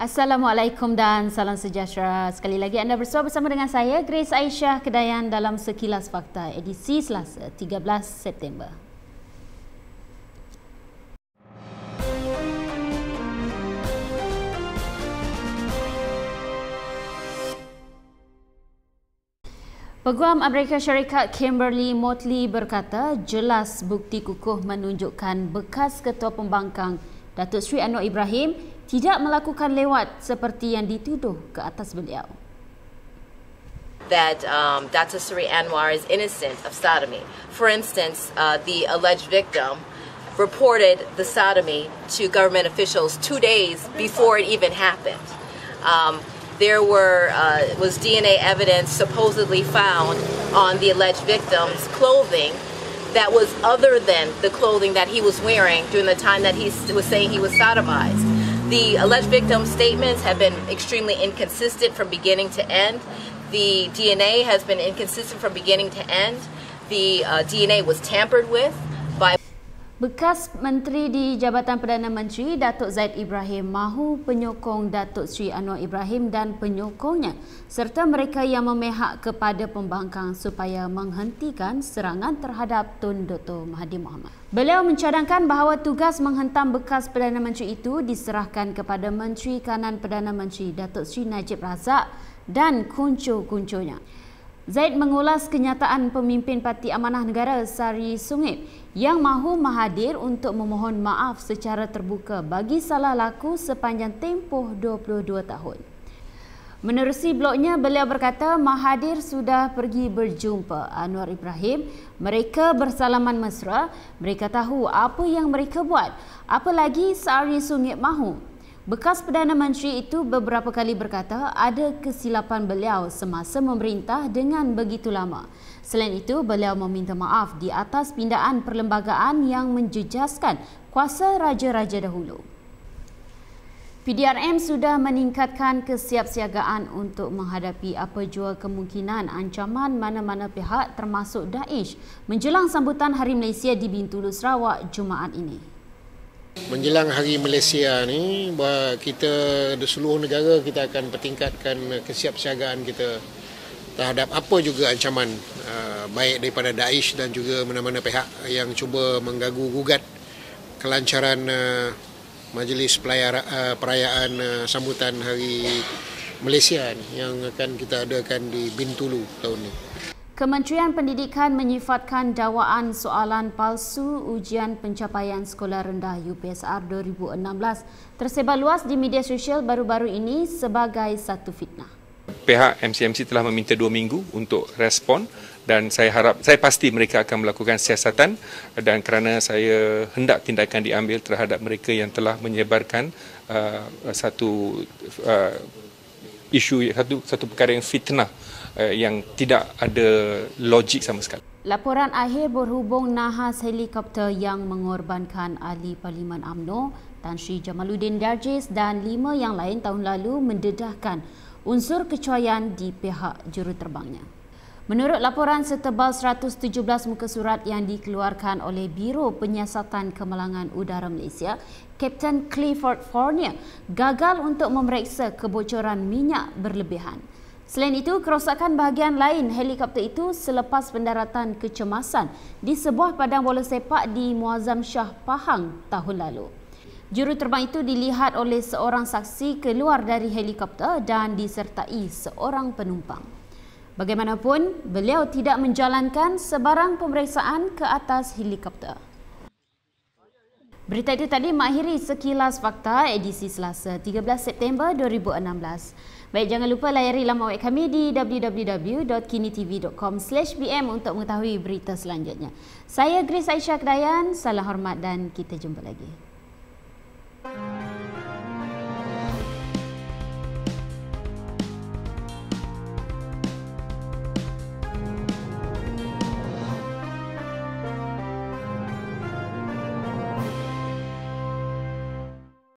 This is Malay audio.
Assalamualaikum dan salam sejahtera. Sekali lagi anda bersama dengan saya, Grace Aisyah Kedayan dalam Sekilas Fakta edisi Selasa 13 September. Peguam Amerika Syarikat Kimberly Motley berkata jelas bukti kukuh menunjukkan bekas Ketua Pembangkang Datuk Seri Anwar Ibrahim tidak melakukan lewat seperti yang dituduh ke atas beliau. That Datuk Seri Anwar is innocent of sodomy. For instance, the alleged victim reported the sodomy to government officials 2 days before it even happened. There was DNA evidence supposedly found on the alleged victim's clothing that was other than the clothing that he was wearing during the time that he was saying he was sodomized. The alleged victim's statements have been extremely inconsistent from beginning to end. The DNA has been inconsistent from beginning to end. The DNA was tampered with by... Bekas Menteri di Jabatan Perdana Menteri Datuk Zaid Ibrahim mahu penyokong Datuk Seri Anwar Ibrahim dan penyokongnya serta mereka yang memihak kepada pembangkang supaya menghentikan serangan terhadap Tun Dr. Mahathir Mohamad. Beliau mencadangkan bahawa tugas menghentam bekas Perdana Menteri itu diserahkan kepada Menteri Kanan Perdana Menteri Datuk Seri Najib Razak dan kuncu-kuncunya. Zaid mengulas kenyataan pemimpin Parti Amanah Negara Sari Sungip yang mahu Mahathir untuk memohon maaf secara terbuka bagi salah laku sepanjang tempoh 22 tahun. Menerusi blognya, beliau berkata Mahathir sudah pergi berjumpa Anwar Ibrahim. Mereka bersalaman mesra. Mereka tahu apa yang mereka buat. Apa lagi Sari Sungip mahu? Bekas Perdana Menteri itu beberapa kali berkata ada kesilapan beliau semasa memerintah dengan begitu lama. Selain itu, beliau meminta maaf di atas pindaan perlembagaan yang menjejaskan kuasa raja-raja dahulu. PDRM sudah meningkatkan kesiapsiagaan untuk menghadapi apa jua kemungkinan ancaman mana-mana pihak termasuk Daesh menjelang sambutan Hari Malaysia di Bintulu, Sarawak Jumaat ini. Menjelang Hari Malaysia ni, kita di seluruh negara kita akan pertingkatkan kesiapsiagaan kita terhadap apa juga ancaman baik daripada Daesh dan juga mana-mana pihak yang cuba mengganggu-gugat kelancaran majlis perayaan sambutan Hari Malaysia yang akan kita adakan di Bintulu tahun ini. Kementerian Pendidikan menyifatkan dakwaan soalan palsu ujian pencapaian sekolah rendah UPSR 2016 tersebar luas di media sosial baru-baru ini sebagai satu fitnah. Pihak MCMC telah meminta 2 minggu untuk respon dan saya pasti mereka akan melakukan siasatan dan kerana saya hendak tindakan diambil terhadap mereka yang telah menyebarkan satu perkara yang fitnah yang tidak ada logik sama sekali. Laporan akhir berhubung nahas helikopter yang mengorbankan ahli Parlimen UMNO Tan Sri Jamaluddin Darjis dan 5 yang lain tahun lalu mendedahkan unsur kecuaian di pihak juruterbangnya. Menurut laporan setebal 117 muka surat yang dikeluarkan oleh Biro Penyiasatan Kemalangan Udara Malaysia, Kapten Clifford Fournier gagal untuk memeriksa kebocoran minyak berlebihan. Selain itu, kerosakan bahagian lain helikopter itu selepas pendaratan kecemasan di sebuah padang bola sepak di Muazzam Shah, Pahang tahun lalu. Juruterbang itu dilihat oleh seorang saksi keluar dari helikopter dan disertai seorang penumpang. Bagaimanapun, beliau tidak menjalankan sebarang pemeriksaan ke atas helikopter. Berita itu tadi mengakhiri Sekilas Fakta edisi Selasa 13 September 2016. Baik, jangan lupa layari laman web kami di www.kinitv.com/bm untuk mengetahui berita selanjutnya. Saya Grace Aisyah Kedayan, salam hormat dan kita jumpa lagi.